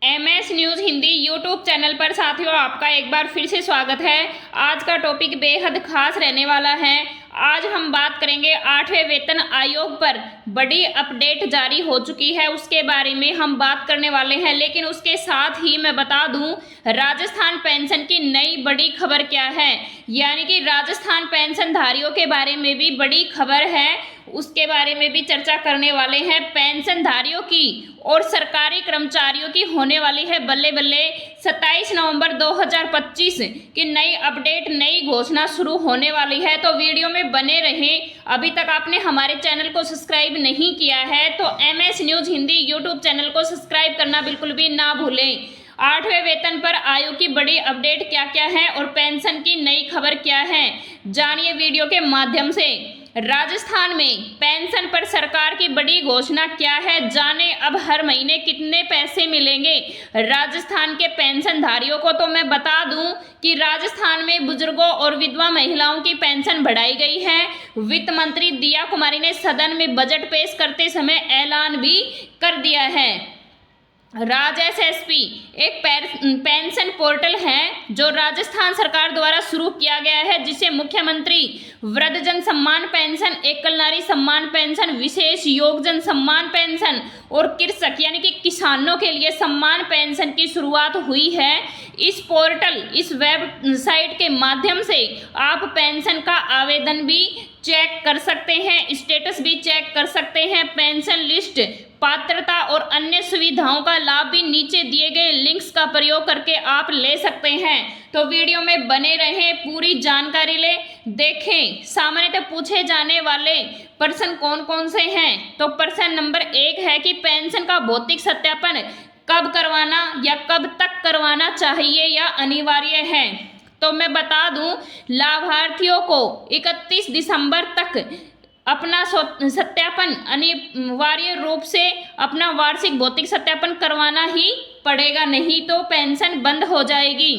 MS news Hindi YouTube channel पर साथियों आपका एक बार फिर से स्वागत है। आज का टॉपिक बेहद खास रहने वाला है। आज हम बात करेंगे 8वें वेतन आयोग पर बड़ी अपडेट जारी हो चुकी है, उसके बारे में हम बात करने वाले हैं। लेकिन उसके साथ ही मैं बता दूं, राजस्थान पेंशन की नई बड़ी खबर क्या है, यानी कि राजस्थान पेंशन धारियों के बारे में भी बड़ी खबर है, उसके बारे में भी चर्चा करने वाले हैं। पेंशन धारियों की और सरकारी कर्मचारियों की होने वाली है बल्ले बल्ले। 27 नवंबर 2025 की नई अपडेट, नई घोषणा शुरू होने वाली है, तो वीडियो में बने रहें। अभी तक आपने हमारे चैनल को सब्सक्राइब नहीं किया है तो MS news Hindi YouTube channel को सब्सक्राइब करना बिल्कुल भी ना भूलें। 8वें वेतन पर आयोग की बड़ी अपडेट क्या क्या है और पेंशन की नई खबर क्या है, जानिए वीडियो के माध्यम से। राजस्थान में पेंशन पर सरकार की बड़ी घोषणा क्या है, जाने अब हर महीने कितने पैसे मिलेंगे राजस्थान के पेंशनधारियों को। तो मैं बता दूं कि राजस्थान में बुजुर्गों और विधवा महिलाओं की पेंशन बढ़ाई गई है। वित्त मंत्री दिया कुमारी ने सदन में बजट पेश करते समय ऐलान भी कर दिया है। राज SSP एक पेंशन पोर्टल है जो राजस्थान सरकार द्वारा शुरू किया गया है, जिसे मुख्यमंत्री वृद्धजन सम्मान पेंशन, एकल नारी सम्मान पेंशन, विशेष योगजन सम्मान पेंशन और कृषक यानी कि किसानों के लिए सम्मान पेंशन की शुरुआत हुई है। इस पोर्टल, इस वेबसाइट के माध्यम से आप पेंशन का आवेदन भी चेक कर सकते हैं, स्टेटस भी चेक कर सकते हैं, पेंशन लिस्ट, पात्रता और अन्य सुविधाओं का लाभ भी नीचे दिए गए लिंक्स का प्रयोग करके आप ले सकते हैं। तो वीडियो में बने रहें, पूरी जानकारी ले देखें। सामान्यतः पूछे जाने वाले प्रश्न कौन कौन से हैं, तो प्रश्न नंबर 1 है कि पेंशन का भौतिक सत्यापन कब करवाना या कब तक करवाना चाहिए या अनिवार्य है। तो मैं बता दूं, लाभार्थियों को 31 दिसंबर तक अपना सत्यापन अनिवार्य रूप से अपना वार्षिक भौतिक सत्यापन करवाना ही पड़ेगा, नहीं तो पेंशन बंद हो जाएगी।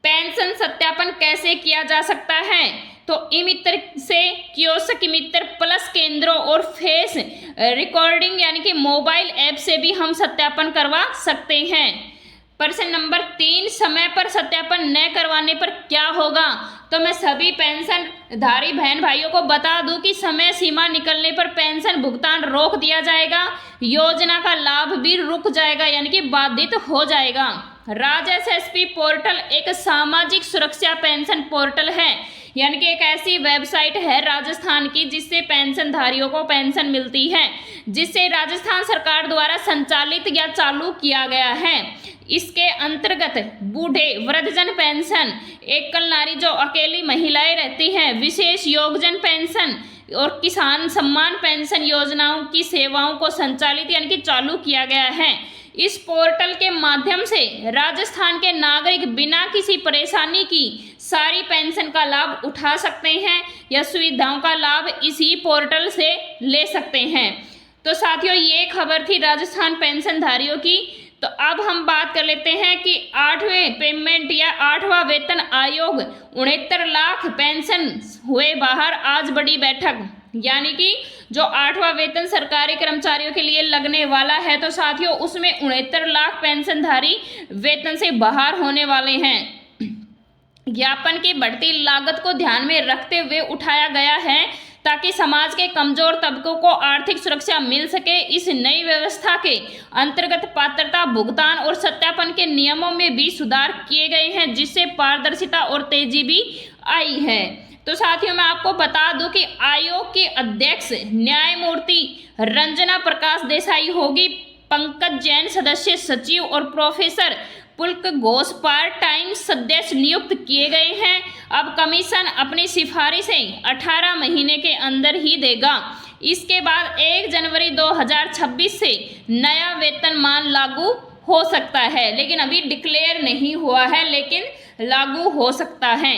पेंशन सत्यापन कैसे किया जा सकता है, तो ई-मित्र से, कियोस्क मित्र प्लस केंद्रों और फेस रिकॉर्डिंग यानी कि मोबाइल ऐप से भी हम सत्यापन करवा सकते हैं। प्रश्न नंबर 3, समय पर सत्यापन न करवाने पर क्या होगा। तो मैं सभी पेंशनधारी बहन भाइयों को बता दूं कि समय सीमा निकलने पर पेंशन भुगतान रोक दिया जाएगा, योजना का लाभ भी रुक जाएगा यानी कि बाधित हो जाएगा। राज SSP पोर्टल एक सामाजिक सुरक्षा पेंशन पोर्टल है, यानी कि एक ऐसी वेबसाइट है राजस्थान की जिससे पेंशनधारियों को पेंशन मिलती है, जिसे राजस्थान सरकार द्वारा संचालित या चालू किया गया है। इसके अंतर्गत बूढ़े वृद्धजन पेंशन, एकल नारी जो अकेली महिलाएं रहती हैं, विशेष योगजन पेंशन और किसान सम्मान पेंशन योजनाओं की सेवाओं को संचालित यानी कि चालू किया गया है। इस पोर्टल के माध्यम से राजस्थान के नागरिक बिना किसी परेशानी की सारी पेंशन का लाभ उठा सकते हैं या सुविधाओं का लाभ इसी पोर्टल से ले सकते हैं। तो साथियों, ये खबर थी राजस्थान पेंशनधारियों की। तो अब हम बात कर लेते हैं कि 8वें पेमेंट या 8वां वेतन आयोग 69 लाख पेंशन हुए बाहर, आज बड़ी बैठक, यानी कि जो 8वां वेतन सरकारी कर्मचारियों के लिए लगने वाला है, तो साथियों उसमें 69 लाख पेंशनधारी वेतन से बाहर होने वाले हैं। ज्ञापन की बढ़ती लागत को ध्यान में रखते हुए उठाया गया है ताकि समाज के कमजोर तबकों को आर्थिक सुरक्षा मिल सके। इस नई व्यवस्था के अंतर्गत पात्रता, भुगतान और सत्यापन के नियमों में भी सुधार किए गए हैं, जिससे पारदर्शिता और तेजी भी आई है। तो साथियों, मैं आपको बता दूं कि आयोग के अध्यक्ष न्यायमूर्ति रंजना प्रकाश देसाई होगी, पंकज जैन सदस्य सचिव और प्रोफेसर पुलक घोष पार्ट टाइम सदस्य नियुक्त किए गए हैं। अब कमीशन अपनी सिफारिशें 18 महीने के अंदर ही देगा। इसके बाद 1 जनवरी 2026 से नया वेतनमान लागू हो सकता है, लेकिन अभी डिक्लेयर नहीं हुआ है, लेकिन लागू हो सकता है।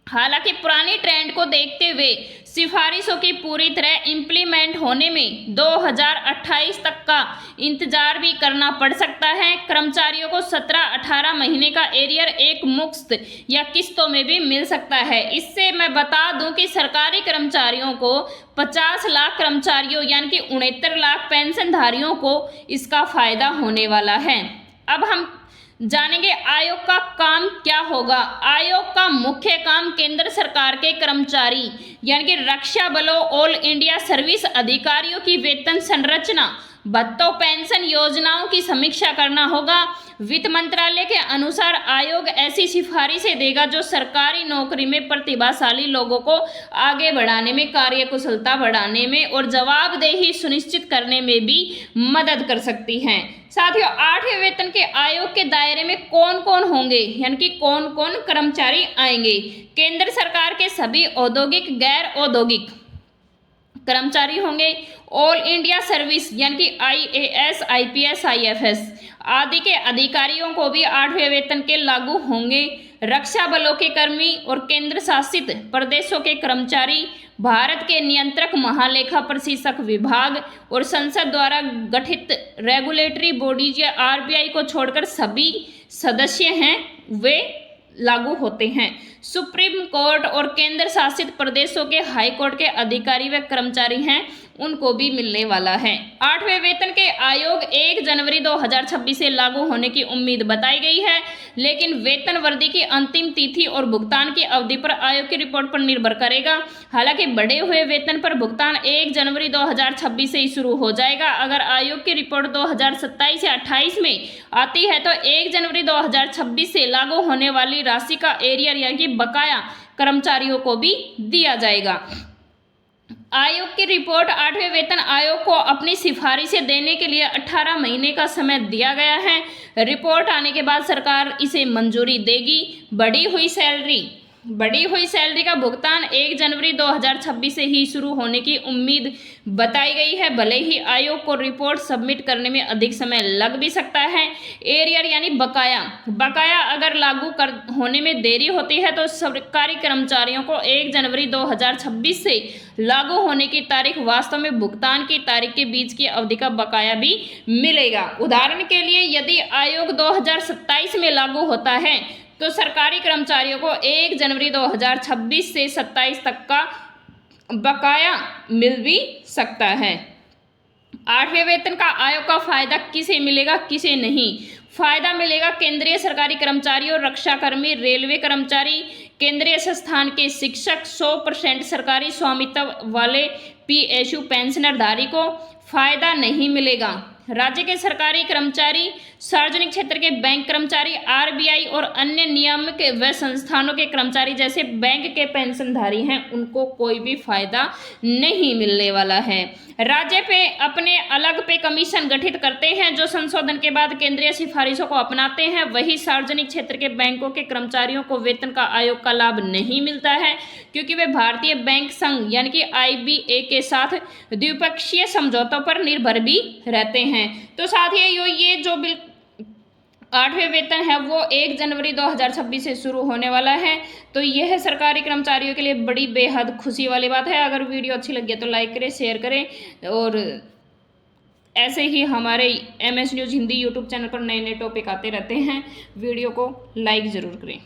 हालांकि पुरानी ट्रेंड को देखते हुए सिफारिशों की पूरी तरह इम्प्लीमेंट होने में 2028 तक का इंतजार भी करना पड़ सकता है। कर्मचारियों को 17-18 महीने का एरियर एक मुश्त या किस्तों में भी मिल सकता है। इससे मैं बता दूं कि सरकारी कर्मचारियों को 50 लाख कर्मचारियों यानी कि 69 लाख पेंशनधारियों को इसका फायदा होने वाला है। अब हम जानेंगे आयोग का काम क्या होगा। आयोग का मुख्य काम केंद्र सरकार के कर्मचारी यानी कि रक्षा बलों ऑल इंडिया सर्विस अधिकारियों की वेतन संरचना, भत्तों, पेंशन योजनाओं की समीक्षा करना होगा। वित्त मंत्रालय के अनुसार आयोग ऐसी सिफारिशें देगा जो सरकारी नौकरी में प्रतिभाशाली लोगों को आगे बढ़ाने में, कार्यकुशलता बढ़ाने में और जवाबदेही सुनिश्चित करने में भी मदद कर सकती हैं। साथियों, 8वें वेतन के आयोग के दायरे में कौन कौन होंगे यानी कि कौन कौन कर्मचारी आएंगे। केंद्र सरकार के सभी औद्योगिक, गैर औद्योगिक कर्मचारी होंगे। ऑल इंडिया सर्विस यानी कि IAS, IPS, IFS आदि के अधिकारियों को भी 8वें वेतन के लागू होंगे। रक्षा बलों के कर्मी और केंद्र शासित प्रदेशों के कर्मचारी, भारत के नियंत्रक, महालेखा परीक्षक विभाग और संसद द्वारा गठित रेगुलेटरी बॉडीज या RBI को छोड़कर सभी सदस्य हैं वे लागू होते हैं। सुप्रीम कोर्ट और केंद्र शासित प्रदेशों के हाई कोर्ट के अधिकारी व कर्मचारी हैं उनको भी मिलने वाला है। 8वें वेतन के आयोग 1 जनवरी 2026 से लागू होने की उम्मीद बताई गई है, लेकिन वेतन वृद्धि की अंतिम तिथि और भुगतान की अवधि पर आयोग की रिपोर्ट पर निर्भर करेगा। हालांकि बढ़े हुए वेतन पर भुगतान 1 जनवरी 2026 से ही शुरू हो जाएगा। अगर आयोग की रिपोर्ट 2027 या 28 में आती है तो 1 जनवरी 2026 से लागू होने वाली राशि का एरियर यानी कि बकाया कर्मचारियों को भी दिया जाएगा। आयोग की रिपोर्ट 8वें वेतन आयोग को अपनी सिफारिशें देने के लिए 18 महीने का समय दिया गया है। रिपोर्ट आने के बाद सरकार इसे मंजूरी देगी। बढ़ी हुई सैलरी का भुगतान 1 जनवरी 2026 से ही शुरू होने की उम्मीद बताई गई है। भले ही आयोग को रिपोर्ट सबमिट करने में अधिक समय लग भी सकता है। एरियर यानी बकाया अगर लागू होने में देरी होती है तो सरकारी कर्मचारियों को 1 जनवरी 2026 से लागू होने की तारीख वास्तव में भुगतान की तारीख के बीच की अवधि का बकाया भी मिलेगा। उदाहरण के लिए यदि आयोग 2027 में लागू होता है तो सरकारी कर्मचारियों को 1 जनवरी 2026 से 27 तक का बकाया मिल भी सकता है। 8वें वेतन का आयोग का फायदा किसे मिलेगा, किसे नहीं। फायदा मिलेगा केंद्रीय सरकारी कर्मचारी और रक्षाकर्मी, रेलवे कर्मचारी, केंद्रीय संस्थान के शिक्षक, 100% सरकारी स्वामित्व वाले PSU पेंशनरधारी को फायदा नहीं मिलेगा। राज्य के सरकारी कर्मचारी, सार्वजनिक क्षेत्र के बैंक कर्मचारी, RBI और अन्य नियामक व संस्थानों के कर्मचारी जैसे बैंक के पेंशनधारी हैं उनको कोई भी फायदा नहीं मिलने वाला है। राज्य पे अपने अलग पे कमीशन गठित करते हैं जो संशोधन के बाद केंद्रीय सिफारिशों को अपनाते हैं। वही सार्वजनिक क्षेत्र के बैंकों के कर्मचारियों को वेतन का आयोग का लाभ नहीं मिलता है क्योंकि वे भारतीय बैंक संघ यानी कि IBA के साथ द्विपक्षीय समझौतों पर निर्भर भी रहते हैं। तो साथियों, ये जो 8वें वेतन है वो 1 जनवरी 2026 से शुरू होने वाला है। तो यह सरकारी कर्मचारियों के लिए बड़ी बेहद खुशी वाली बात है। अगर वीडियो अच्छी लगी है तो लाइक करें, शेयर करें और ऐसे ही हमारे MS news Hindi YouTube channel पर नए नए टॉपिक आते रहते हैं। वीडियो को लाइक ज़रूर करें।